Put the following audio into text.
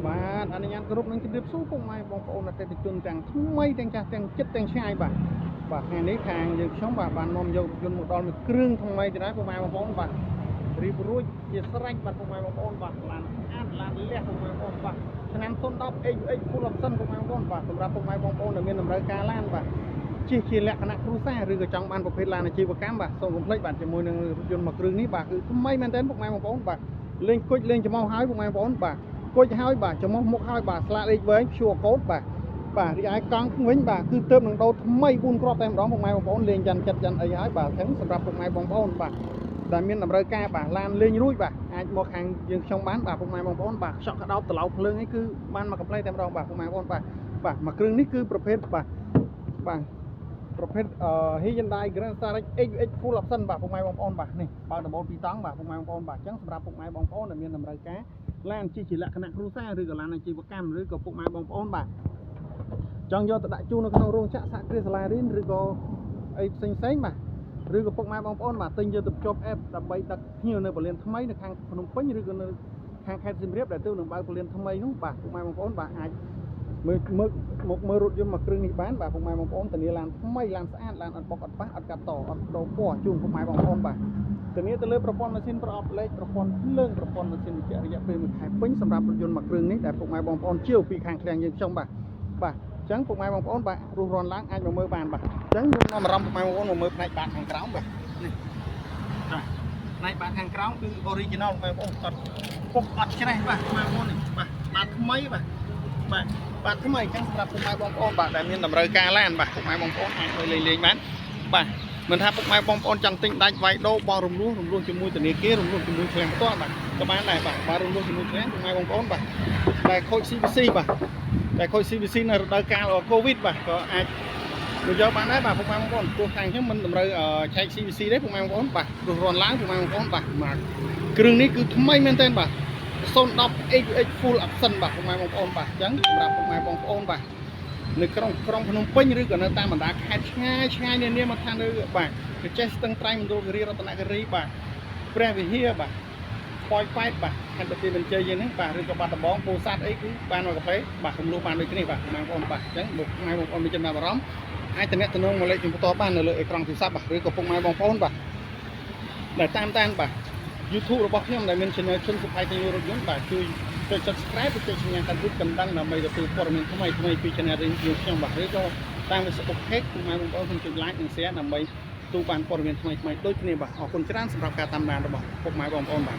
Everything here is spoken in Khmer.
បាទអនុញ្ញាតគ្រប់នឹងជម្រាបសួរពុកម៉ែបងប្អូនអតិថិជនទាំងថ្មីទាំងចាស់ទាំងចិត្តទាំងឆ្ងាយបាទថ្ងៃនេះខាងយើងខ្ញុំបាទបាននាំយករថយន្តមកដល់មួយគ្រឿងថ្មីទៅដែរពុកម៉ែបងប្អូនបាទរៀបរួចជាស្រេចបាទពុកម៉ែបងប្អូនបាទឡានស្អាតឡានលះពុកម៉ែបងប្អូនបាទឆ្នាំ010 AUX Full Option ពុកម៉ែបងប្អូនបាទសម្រាប់ពុកម៉ែបងប្អូនដែលមានតម្រូវការឡានបាទជិះជាលក្ខណៈគ្រួសារឬក៏ចង់បានប្រភេទឡានអាជីវកម្មបាទសូមកុំភ្លេចបាទជាមួយនឹងរថយន្តមួយគ្រឿងនេះបាទគឺថ្មីមែនទែនពុកម៉ែបងប្អូនបាទលេងគុជលេងច្មោះហើយពុកម៉ែបងប្អូនបាទគុជហើយបាទច្មោះមុខហើយបាទស្លាកលេខវែងព្យួរកូដបាទរីឯកង់វិញបាទគឺទើបនឹងដូរថ្មី4គ្រាប់តែម្ដងពុកម៉ែបងប្អូនលេងចាន់ចិត្តចាន់អីហើយបាទអញ្ចឹងសម្រាប់ពុកម៉ែបងប្អូនបាទដែលមានតម្រូវការបាទឡានលេងរួចបាទអាចមកខាងយើងខ្ញុំបានបាទពុកម៉ែបងប្អូនបាទខ្ចក់កដោបត្រឡោកភ្លើងអីគឺបានមកកំ pl តែម្ដងបាទពុកម៉ែបងប្អូនបាទមួយគ្រឿងនេះគឺប្រភេទបាទប្រភេទHyundai Grand Starex AUX Full Option បាទពុកម៉ែបងប្អូនបាទនេះបើកដំបូល2តង់បាទពុកម៉ែបងប្អូនបាទអញ្ចឹងសម្រាប់ពុកម៉ែបងប្អូនដែលមានតម្រូវការឡានជិះជាលក្ខណៈគ្រួសារឬក៏ឡានអាជីវកម្មឬក៏ពុកម៉ែបងប្អូនបាទចង់យកទៅដាក់ជូននៅក្នុងរោងចក្រសហគ្រាសសាលារៀនឬក៏អីផ្សេងបាទឬក៏ពុកម៉ែបងប្អូនបាទទិញយកទៅភ្ជាប់ app ដើម្បីដឹកភ្ញៀវនៅពលានថ្មីនៅខាងភ្នំពេញឬក៏នៅខាងខេត្តសៀមរាបដែលទើបនឹងបើកពលានថ្មីនោះបាទពុកម៉ែបងប្អូនបាទអាចមើលរថយន្តមួយគ្រឿងនេះបានបាទពុកម៉ែបងប្អូនធានាឡានថ្មីឡានស្អាតឡានអត់បុកអត់ប៉ះអត់កាត់តអត់ដូរពណ៌ជូនពុកម៉ែបងប្អូនបាទធានាទៅលើប្រព័ន្ធម៉ាស៊ីនប្រអប់លេខប្រព័ន្ធភ្លើងប្រព័ន្ធម៉ាស៊ីនវិជ្ជារយៈពេល1ខែពេញសម្រាប់រថយន្តមួយគ្រឿងនេះដែលពុកម៉ែបងប្អូនជាវពីខាងឃ្លាំងយើងខ្ញុំបាទអញ្ចឹងពុកម៉ែបងប្អូនបាទរស់រាន់ឡើងអាចមកមើលបានបាទអញ្ចឹងខ្ញុំនាំអារម្មណ៍ពុកម៉ែបងប្អូនមកមើលផ្នែកបាតខាងក្រោមបាទនេះផ្នែកបាតខាងក្រោមគឺ original ពុកម៉ែបងប្អូនអត់ពុកអត់ច្រេះបាទពុកម៉ែបងប្អូននេះបាទបាតថ្មីបាទថ្មីអញ្ចឹងសម្រាប់ពុកម៉ែបងប្អូនបាទដែលមានតម្រូវការឡានបាទពុកម៉ែបងប្អូនអាចទៅលេងបានបាទមិនថាពុកម៉ែបងប្អូនចង់ទិញដាច់វាយដូរបោះរំលោះជាមួយធនាគាររំលោះជាមួយឃ្លាំងផ្ទាល់បាទក៏បានដែរបាទបើរំលោះជាមួយឃ្លាំងពុកម៉ែបងប្អូនបាទដែលខូច CVC បាទដែលខូច CVC នៅរដូវកាល COVID បាទក៏អាចយកបានដែរបាទពុកម៉ែបងប្អូនព្រោះខាងខ្ញុំមិនតម្រូវឆែក CVC ទេពុកម៉ែបងប្អូនបាទរស់រាន់ឡើងពុកម៉ែបងប្អូនបាទគ្រឿងនេះគឺថ្មីមែនទែនបាទ010 AUX Full Option បាទពុកម៉ែបងប្អូនបាទអញ្ចឹងសម្រាប់ពុកម៉ែបងប្អូនបាទនៅក្រុងភ្នំពេញឬក៏នៅតាមបណ្ដាខេត្តឆ្ងាយនានាមកថានៅបាទកចេះស្ទឹងត្រែងមណ្ឌលគិរីរតនគិរីបាទព្រះវិហារបាទប៉ោយប៉ែតបាទខេត្តបន្ទាយមានជ័យយើងហ្នឹងបាទឬក៏បាត់ដំបងពោធិ៍សាត់អីគឺបានមកកាហ្វេបាទរំលោះបានដូចគ្នាបាទពុកម៉ែបងប្អូនបាទអញ្ចឹងពុកម៉ែបងប្អូនមានចំណាប់អារម្មណ៍អាចតំណទៅនឹងមកលេខជំទាស់បាននៅលើអេក្រង់ទូរស័ព្ទបាទឬក៏ពុកម៉ែបងប្អូនបាទដែលតាមបាទYouTube របស់ខ្ញុំដែលមាន channel ជនសុភ័យទិញរថយន្តបាទជួយចុច subscribe ចុចសញ្ញាកាំរូបកណ្ដឹងដើម្បីទទួលព័ត៌មានថ្មីពី channel របស់ខ្ញុំបាទឬក៏តាម Facebook Page ពុកម៉ែបងប្អូនខ្ញុំចុច like និង share ដើម្បីទទួលបានព័ត៌មានថ្មីដូចគ្នាបាទអរគុណច្រើនសម្រាប់ការតាមដានរបស់ពុកម៉ែបងប្អូនបាទ